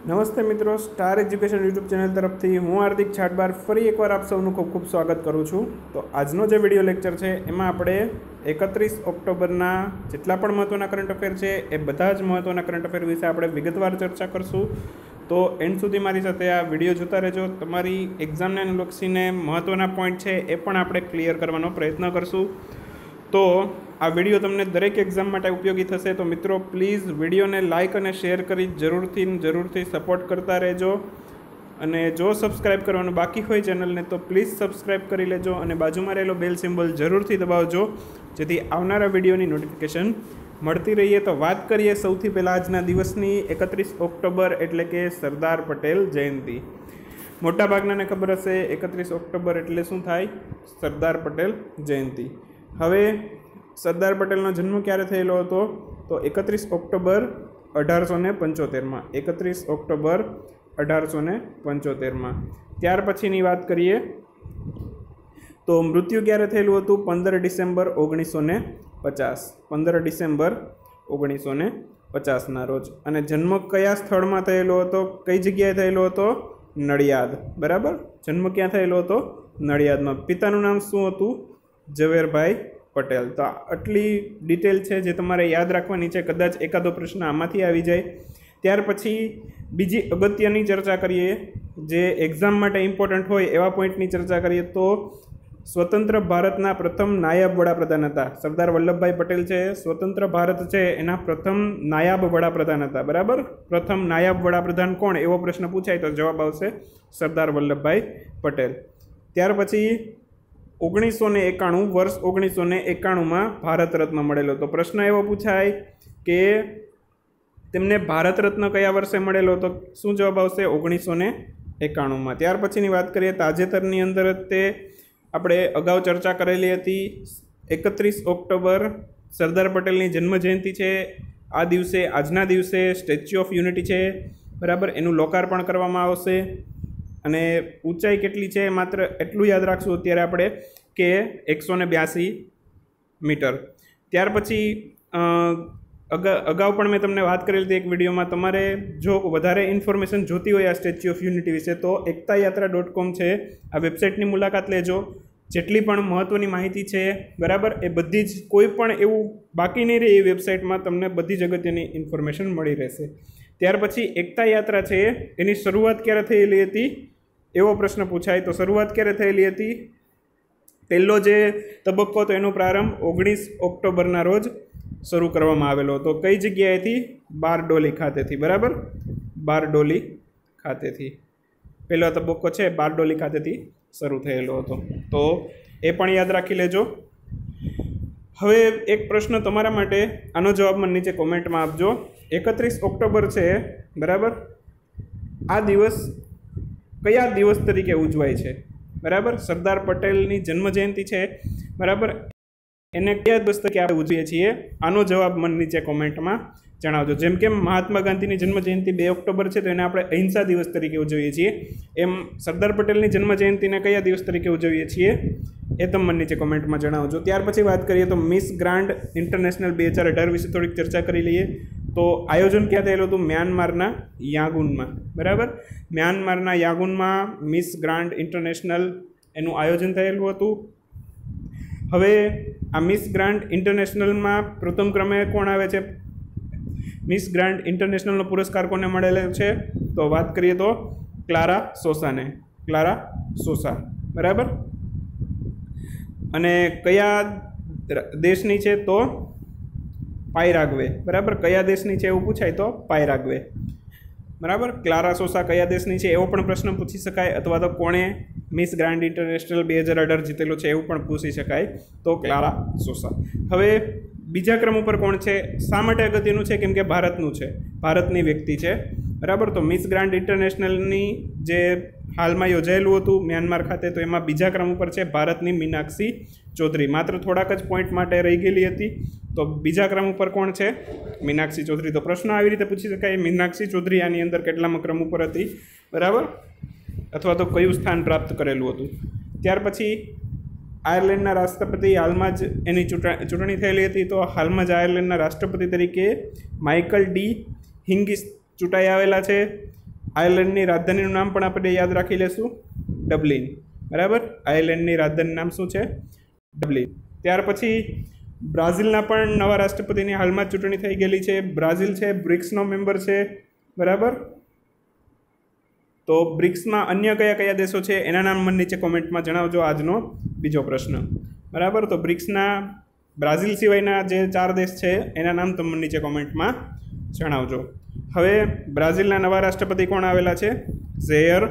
નમસ્તે મિત્રો, star education YouTube channel તરફથી હું હાર્દિક છાટબાર ફરી એકવાર આપ સૌનું ખૂબ ખૂબ સ્વાગત કરું છું। તો આજનો જે વિડીયો લેક્ચર છે એમાં આપણે 31 ઓક્ટોબરના જેટલા પણ મહત્ત્વના કરંટ અફેર છે એ બધા જ મહત્ત્વના કરંટ અફેર વિશે આપણે વિગતવાર ચર્ચા કરશું। તો એન્ડ સુધી મારી સાથે આ વિડીયો જોતા રહેજો। તમારી એક્ઝામને અનુલક્ષીને મહત્ત્વના પોઈન્ટ છે એ પણ આપણે ક્લિયર કરવાનો પ્રયત્ન કરશું। તો આ વિડીયો તમને દરેક એક્ઝામ માટે ઉપયોગી થશે। તો મિત્રો પ્લીઝ વિડીયોને લાઇક અને શેર કરી જરૂરથી સપોર્ટ કરતા રહેજો। અને જો સબસ્ક્રાઈબ કરવાનું બાકી હોય ચેનલને તો પ્લીઝ સબસ્ક્રાઈબ કરી લેજો અને બાજુમાં રહેલો બેલ સિમ્બોલ જરૂરથી દબાવજો, જેથી આવનારા વિડીયોની નોટિફિકેશન મળતી રહીએ। તો વાત કરીએ સૌથી પહેલાં આજના દિવસની 31 ઓક્ટોબર એટલે કે સરદાર પટેલ જયંતિ। મોટાભાગનાને ખબર હશે 31 ઓક્ટોબર એટલે શું થાય? સરદાર પટેલ જયંતિ। હવે સરદાર પટેલનો જન્મ ક્યારે થયેલો હતો? તો 31 ઓક્ટોબર 1875માં। 31 ઓક્ટોબર 1875માં। ત્યાર પછીની વાત કરીએ તો મૃત્યુ ક્યારે થયેલું હતું? 15 ડિસેમ્બર 1950। 15 ડિસેમ્બર 1950ના રોજ। અને જન્મ કયા સ્થળમાં થયેલો હતો? કઈ જગ્યાએ થયેલો હતો? નડિયાદ। બરાબર, જન્મ ક્યાં થયેલો હતો? નડિયાદમાં। પિતાનું નામ શું હતું? ઝવેરભાઈ પટેલ। તો આટલી ડિટેલ છે જે તમારે યાદ રાખવાની છે, કદાચ એકાદો પ્રશ્ન આમાંથી આવી જાય। ત્યાર પછી બીજી અગત્યની ચર્ચા કરીએ, જે એક્ઝામ માટે ઇમ્પોર્ટન્ટ હોય એવા પોઈન્ટની ચર્ચા કરીએ તો સ્વતંત્ર ભારતના પ્રથમ નાયબ વડાપ્રધાન હતા સરદાર વલ્લભભાઈ પટેલ છે। સ્વતંત્ર ભારત છે એના પ્રથમ નાયબ વડાપ્રધાન હતા। બરાબર, પ્રથમ નાયબ વડાપ્રધાન કોણ? એવો પ્રશ્ન પૂછાય તો જવાબ આવશે સરદાર વલ્લભભાઈ પટેલ। ત્યાર પછી 1991 વર્ષ 1991માં ભારત રત્ન મળેલો। તો પ્રશ્ન એવો પૂછાય કે તેમને ભારત રત્ન કયા વર્ષે મળેલો? તો શું જવાબ આવશે? 1991માં। ત્યાર પછીની વાત કરીએ તાજેતરની અંદર તે આપણે અગાઉ ચર્ચા કરેલી હતી। 31 ઓક્ટોબર સરદાર પટેલની જન્મજયંતિ છે। આ દિવસે, આજના દિવસે સ્ટેચ્યુ ઓફ યુનિટી છે, બરાબર, એનું લોકાર્પણ કરવામાં આવશે। અને ઊંચાઈ કેટલી છે? માત્ર એટલું યાદ રાખશું અત્યારે આપણે કે 182 મીટર। ત્યાર પછી અગાઉ પણ મેં તમને વાત કરેલી હતી એક વિડીયોમાં, તમારે જો વધારે ઇન્ફોર્મેશન જોતી હોય આ સ્ટેચ્યુ ઓફ યુનિટી વિશે તો ektayaatra.com છે, આ વેબસાઇટની મુલાકાત લેજો। જેટલી પણ મહત્ત્વની માહિતી છે, બરાબર, એ બધી જ, કોઈ પણ એવું બાકી નહીં રહે એ વેબસાઇટમાં તમને બધી જ અગત્યની ઇન્ફોર્મેશન મળી રહેશે। ત્યાર પછી એકતા યાત્રા છે એની શરૂઆત ક્યારે થયેલી હતી એવો પ્રશ્ન પૂછાય તો શરૂઆત ક્યારે થયેલી હતી? પહેલો જે તબક્કો હતો એનો પ્રારંભ 19 ઓક્ટોબરના રોજ શરૂ કરવામાં આવેલો હતો। કઈ જગ્યાએથી? બારડોલી ખાતેથી। બરાબર, બારડોલી ખાતેથી પહેલો તબક્કો છે બારડોલી ખાતેથી શરૂ થયેલો હતો। તો એ પણ યાદ રાખી લેજો। હવે એક પ્રશ્ન તમારા માટે, આનો જવાબ મને નીચે કોમેન્ટમાં આપજો। 31 ઓક્ટોબર છે, બરાબર, આ દિવસ કયા દિવસ તરીકે ઉજવાય છે? બરાબર, સરદાર પટેલની જન્મજયંતિ છે, બરાબર, એને કયા દિવસ તરીકે આપણે ઉજવીએ છીએ? આનો જવાબ મને નીચે કોમેન્ટમાં જણાવજો। જેમ કે મહાત્મા ગાંધીની જન્મજયંતિ 2 ઓક્ટોબર છે તો એને આપણે અહિંસા દિવસ તરીકે ઉજવીએ છીએ, એમ સરદાર પટેલની જન્મજયંતિને કયા દિવસ તરીકે ઉજવીએ છીએ એ તમે મને નીચે કોમેન્ટમાં જણાવજો। ત્યાર પછી વાત કરીએ તો મિસ ગ્રાન્ડ ઇન્ટરનેશનલ 2018 વિશે થોડીક ચર્ચા કરી લઈએ। તો આયોજન ક્યાં થયેલું હતું? મ્યાનમારના યાંગૂનમાં। બરાબર, મ્યાનમારના યાંગૂનમાં મિસ ગ્રાન્ડ ઇન્ટરનેશનલ એનું આયોજન થયેલું હતું। હવે આ મિસ ગ્રાન્ડ ઇન્ટરનેશનલમાં પ્રથમ ક્રમે કોણ આવે છે? મિસ ગ્રાન્ડ ઇન્ટરનેશનલનો પુરસ્કાર કોને મળેલો છે? તો વાત કરીએ તો ક્લારા સોસાને, ક્લારા સોસા। બરાબર, અને કયા દેશની છે? તો પાયરાગ્વે। બરાબર, કયા દેશની છે એવું પૂછાય તો પાયરાગ્વે। બરાબર, ક્લારા સોસા કયા દેશની છે એવો પણ પ્રશ્ન પૂછી શકાય, અથવા તો કોણે મિસ ગ્રાન્ડ ઇન્ટરનેશનલ 2018 જીતેલો છે એવું પણ પૂછી શકાય, તો ક્લારા સોસા। હવે બીજા ક્રમ ઉપર કોણ છે? શા માટે અગત્યનું છે? કેમ કે ભારતનું છે, ભારતની વ્યક્તિ છે, બરાબર। તો મિસ ગ્રાન્ડ ઇન્ટરનેશનલની જે હાલમાં યોજાયેલું હતું મ્યાનમાર ખાતે, તો એમાં બીજા ક્રમ ઉપર છે ભારતની મીનાક્ષી ચૌધરી। માત્ર થોડાક જ પોઈન્ટ માટે રહી ગયેલી હતી, તો બીજા ક્રમ ઉપર કોણ છે? મીનાક્ષી ચૌધરી। તો પ્રશ્ન આવી રીતે પૂછી શકાય, મીનાક્ષી ચૌધરી આની અંદર કેટલામાં ક્રમ ઉપર હતી? બરાબર, અથવા તો કયું સ્થાન પ્રાપ્ત કરેલું હતું? ત્યાર પછી આયર્લેન્ડના રાષ્ટ્રપતિ, હાલમાં જ એની ચૂંટણી થયેલી હતી, તો હાલમાં જ આયર્લેન્ડના રાષ્ટ્રપતિ તરીકે માઇકલ ડી હિંગીસ ચૂંટાઈ આવેલા છે। આયર્લેન્ડની રાજધાનીનું નામ પણ આપણે યાદ રાખી લેશું, ડબલિન. બરાબર, આયર્લેન્ડની રાજધાનીનું નામ શું છે? ડબલિન. ત્યાર પછી બ્રાઝિલના પણ નવા રાષ્ટ્રપતિની હાલમાં જ ચૂંટણી થઈ ગયેલી છે. બ્રાઝિલ છે બ્રિક્સનો મેમ્બર છે. બરાબર, તો બ્રિક્સમાં અન્ય કયા કયા દેશો છે એના નામ મને નીચે કોમેન્ટમાં જણાવજો. આજનો બીજો પ્રશ્ન. બરાબર, તો બ્રિક્સના બ્રાઝિલ સિવાયના જે 4 દેશ છે એના નામ તમે નીચે કોમેન્ટમાં જણાવજો. હવે બ્રાઝિલના નવા રાષ્ટ્રપતિ કોણ આવેલા છે? ઝેયર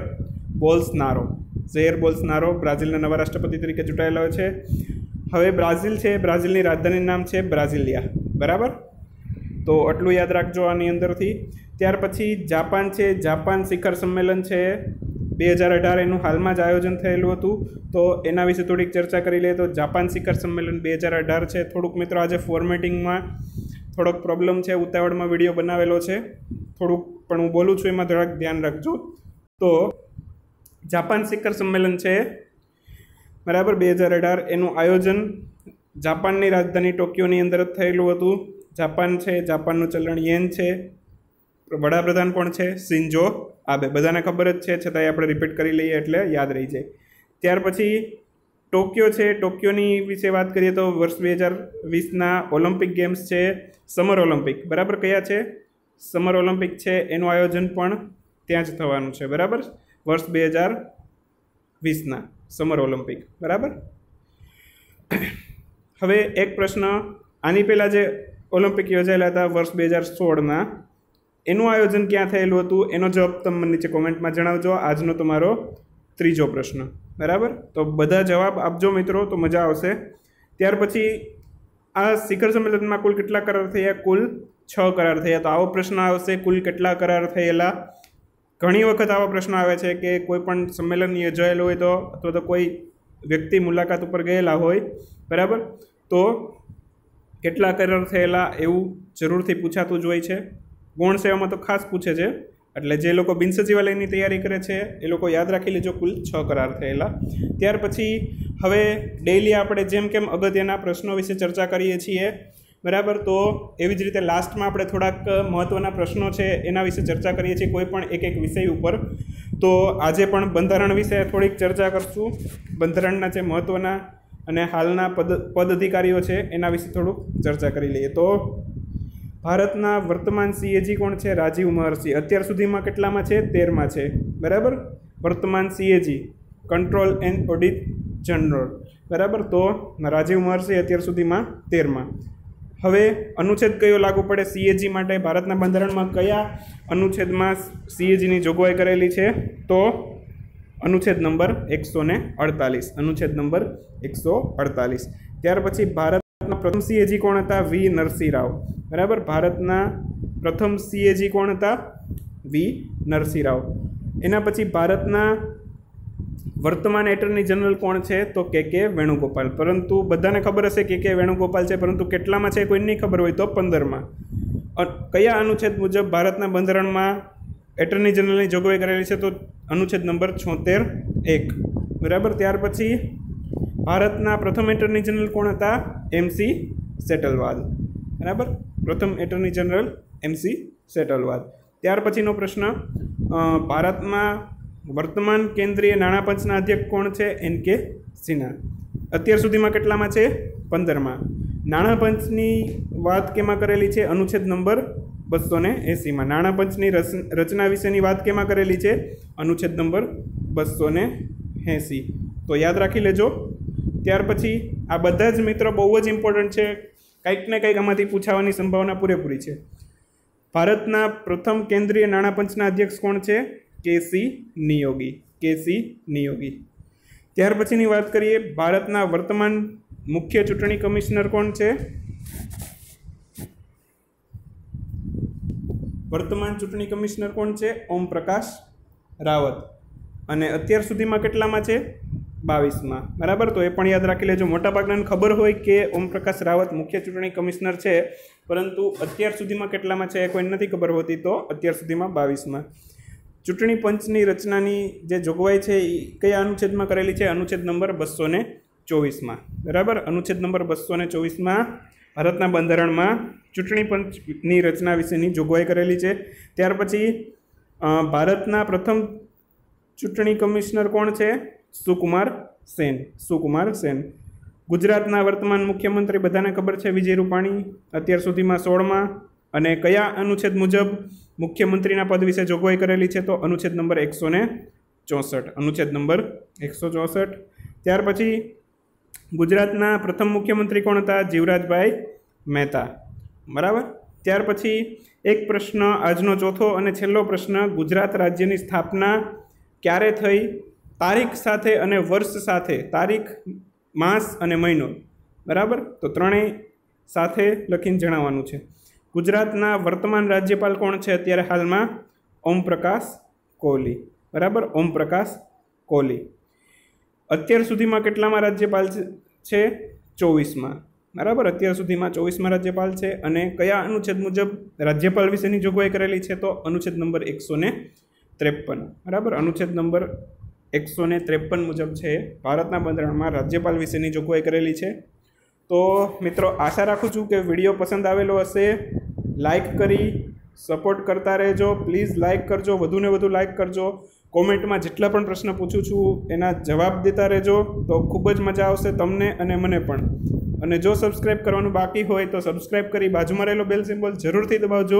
બોલ્સનારો. ઝેયર બોલ્સનારો બ્રાઝિલના નવા રાષ્ટ્રપતિ તરીકે ચૂંટાયેલા હોય છે. હવે બ્રાઝિલ છે, બ્રાઝિલની રાજધાનીનું નામ છે બ્રાઝિલિયા. બરાબર, તો આટલું યાદ રાખજો આની અંદરથી. ત્યાર પછી જાપાન છે, જાપાન શિખર સંમેલન છે 2018, એનું હાલમાં જ આયોજન થયેલું હતું. તો એના વિશે થોડીક ચર્ચા કરી લઈએ. તો જાપાન શિખર સંમેલન 2018 છે. થોડુંક મિત્રો આજે ફોર્મેટિંગમાં થોડોક પ્રોબ્લેમ છે, ઉતાવળમાં વિડીયો બનાવેલો છે થોડુંક, પણ હું બોલું છું એમાં થોડાક ધ્યાન રાખજો. તો જાપાન શિખર સંમેલન છે, બરાબર, 2018, એનું આયોજન જાપાનની રાજધાની ટોક્યોની અંદર જ થયેલું હતું. જાપાન છે, જાપાનનું ચલણ યેન છે. વડાપ્રધાન કોણ છે? Shinzo Abe. બધાને ખબર જ છે, છતાંય આપણે રિપીટ કરી લઈએ એટલે યાદ રહી જાય. ત્યાર પછી ટોક્યો છે, ટોક્યોની વિશે વાત કરીએ તો વર્ષ 2020ના ઓલિમ્પિક ગેમ્સ છે, સમર ઓલિમ્પિક. બરાબર, કયા છે? સમર ઓલિમ્પિક છે, એનું આયોજન પણ ત્યાં જ થવાનું છે. બરાબર, વર્ષ 2020ના સમર ઓલિમ્પિક. બરાબર, હવે એક પ્રશ્ન, આની પહેલાં જે ઓલિમ્પિક યોજાયેલા હતા વર્ષ 2016ના, એનું આયોજન ક્યાં થયેલું હતું? એનો જવાબ તમે નીચે કોમેન્ટમાં જણાવજો. આજનો તમારો ત્રીજો પ્રશ્ન. બરાબર, તો બધા જવાબ આપજો મિત્રો, તો મજા આવશે. ત્યાર પછી આ શિખર સંમેલનમાં કુલ કેટલા કરાર થયા? કુલ 6 કરાર થયા. તો આવો પ્રશ્ન આવશે, કુલ કેટલા કરાર થયેલા? ઘણી વખત આવો પ્રશ્ન આવે છે કે કોઈ પણ સંમેલન યોજાયેલું હોય તો, અથવા તો કોઈ વ્યક્તિ મુલાકાત ઉપર ગયેલા હોય, બરાબર, તો કેટલા કરાર થયેલા એવું જરૂરથી પૂછાતું જ હોય છે. ગૌણ સેવામાં તો ખાસ પૂછે છે, એટલે જે લોકો બિન સચિવાલયની તૈયારી કરે છે એ લોકો યાદ રાખી લેજો, કુલ 6 કરાર થયેલા. ત્યાર પછી હવે ડેઇલી આપણે જેમ કેમ અગત્યના પ્રશ્નો વિશે ચર્ચા કરીએ છીએ, બરાબર, તો એવી જ રીતે લાસ્ટમાં આપણે થોડાક મહત્ત્વના પ્રશ્નો છે એના વિશે ચર્ચા કરીએ છીએ, કોઈ પણ એક વિષય ઉપર. તો આજે પણ બંધારણ વિશે થોડીક ચર્ચા કરશું. બંધારણના જે મહત્ત્વના અને હાલના પદ અધિકારીઓ છે એના વિશે થોડુંક ચર્ચા કરી લઈએ. તો ભારતના વર્તમાન સીએજી કોણ છે? રાજીવ મહર્ષિ. અત્યાર સુધીમાં કેટલામાં છે? 13માં છે. બરાબર, વર્તમાન CAG, control and audit general. બરાબર, તો રાજીવ મહર્ષિ અત્યાર સુધીમાં 13માં. હવે અનુચ્છેદ કયો લાગુ પડે સીએજી માટે? ભારતના બંધારણમાં કયા અનુચ્છેદમાં સીએજીની જોગવાઈ કરેલી છે? તો અનુચ્છેદ નંબર 148. અનુચ્છેદ નંબર 148. ત્યાર પછી ભારતના પ્રથમ સીએજી કોણ હતા? વી નરસિંહ રાવ. બરાબર, ભારતના પ્રથમ સીએજી કોણ હતા? વી નરસિંહ રાવ. એના પછી ભારતના વર્તમાન એટર્ની જનરલ કોણ છે? તો કે વેણુગોપાલ. પરંતુ બધાને ખબર હશે કે વેણુગોપાલ છે, પરંતુ કેટલામાં છે કોઈ નહીં ખબર હોય તો 15માં. કયા અનુચ્છેદ મુજબ ભારતના બંધારણમાં એટર્ની જનરલની જોગવાઈ કરેલી છે? તો અનુચ્છેદ નંબર 76(1). બરાબર, ત્યાર પછી ભારતના પ્રથમ એટર્ની જનરલ કોણ હતા? MC સેટલવાદ. બરાબર, પ્રથમ એટર્ની જનરલ MC સેટલવાદ. ત્યાર પછીનો પ્રશ્ન, ભારતમાં વર્તમાન કેન્દ્રીય નાણાં પંચના અધ્યક્ષ કોણ છે? NK સિન્હા. અત્યાર સુધીમાં કેટલામાં છે? 15માં. નાણાં પંચની વાત કેમાં કરેલી છે? અનુચ્છેદ નંબર 280માં. નાણાં પંચની રચના વિશેની વાત કેમાં કરેલી છે? અનુચ્છેદ નંબર 280. તો યાદ રાખી લેજો. ત્યાર પછી આ બધા જ મિત્રો બહુ જ ઇમ્પોર્ટન્ટ છે, કંઈક ને કંઈક આમાંથી પૂછાવાની સંભાવના પૂરેપૂરી છે. ભારતના પ્રથમ કેન્દ્રીય નાણાં પંચના અધ્યક્ષ કોણ છે? KC નિયોગી. KC નિયોગી. ત્યાર પછીની વાત કરીએ, ભારતના વર્તમાન મુખ્ય ચૂંટણી કમિશનર કોણ છે? વર્તમાન ચૂંટણી કમિશનર કોણ છે? ઓમ પ્રકાશ રાવત. અને અત્યાર સુધીમાં કેટલામાં છે? 22માં. બરાબર, તો એ પણ યાદ રાખી લેજો. મોટાભાગનાને ખબર હોય કે ઓમ પ્રકાશ રાવત મુખ્ય ચૂંટણી કમિશનર છે, પરંતુ અત્યાર સુધીમાં કેટલામાં છે એ કોઈ નથી ખબર હોતી, તો અત્યાર સુધીમાં 22માં. ચૂંટણી પંચની રચનાની જે જોગવાઈ છે એ કયા અનુચ્છેદમાં કરેલી છે? અનુચ્છેદ નંબર 224માં. બરાબર, અનુચ્છેદ નંબર 224માં ભારતના બંધારણમાં ચૂંટણી પંચની રચના વિશેની જોગવાઈ કરેલી છે. ત્યાર પછી ભારતના પ્રથમ ચૂંટણી કમિશનર કોણ છે? સુકુમાર સેન. ગુજરાતના વર્તમાન મુખ્યમંત્રી બધાને ખબર છે, વિજય રૂપાણી, અત્યાર સુધીમાં 16મા. અને કયા અનુચ્છેદ મુજબ મુખ્યમંત્રીના પદ વિશે જોગવાઈ કરેલી છે? તો અનુચ્છેદ નંબર 164. ત્યાર પછી ગુજરાતના પ્રથમ મુખ્યમંત્રી કોણ હતા? જીવરાજભાઈ મહેતા. બરાબર. ત્યાર પછી એક પ્રશ્ન, આજનો ચોથો અને છેલ્લો પ્રશ્ન, ગુજરાત રાજ્યની સ્થાપના ક્યારે થઈ? તારીખ સાથે અને વર્ષ સાથે, તારીખ, માસ અને મહિનો. બરાબર. તો ત્રણેય સાથે લખીને જણાવવાનું છે. ગુજરાતના વર્તમાન રાજ્યપાલ કોણ છે અત્યારે હાલમાં? ઓમપ્રકાશ કોહલી. બરાબર, ઓમપ્રકાશ કોહલી. અત્યાર સુધીમાં કેટલામાં રાજ્યપાલ છે? 24માં. બરાબર, અત્યાર સુધીમાં 24માં રાજ્યપાલ છે. અને કયા અનુચ્છેદ મુજબ રાજ્યપાલ વિશેની જોગવાઈ કરેલી છે? તો અનુચ્છેદ નંબર 153. બરાબર, અનુચ્છેદ નંબર 153 મુજબ છે ભારતના બંધારણમાં રાજ્યપાલ વિશેની જોગવાઈ કરેલી છે. તો મિત્રો, આશા રાખું છું કે વિડીયો પસંદ આવેલો હશે. લાઈક કરી સપોર્ટ કરતા રહેજો. પ્લીઝ લાઈક કરજો, વધુને વધુ લાઈક કરજો. કોમેન્ટમાં જેટલા પણ પ્રશ્ન પૂછું છું એના જવાબ દેતા રહેજો, તો ખૂબ જ મજા આવશે તમને અને મને પણ. અને જો સબસ્ક્રાઈબ કરવાનું બાકી હોય તો સબસ્ક્રાઈબ કરી બાજુમાં રહેલો બેલ સિમ્બોલ જરૂરથી દબાવજો,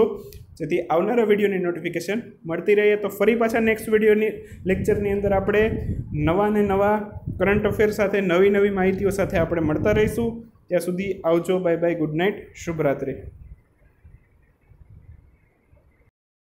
જેથી આવનારા વિડીયોની નોટિફિકેશન મળતી રહે. તો ફરી પાછા નેક્સ્ટ વિડીયોની લેક્ચરની અંદર આપણે નવા કરંટ અફેર સાથે, નવી માહિતીઓ સાથે આપણે મળતા રહીશું. ત્યાં સુધી આવજો. Bye bye, good night, શુભરાત્રિ.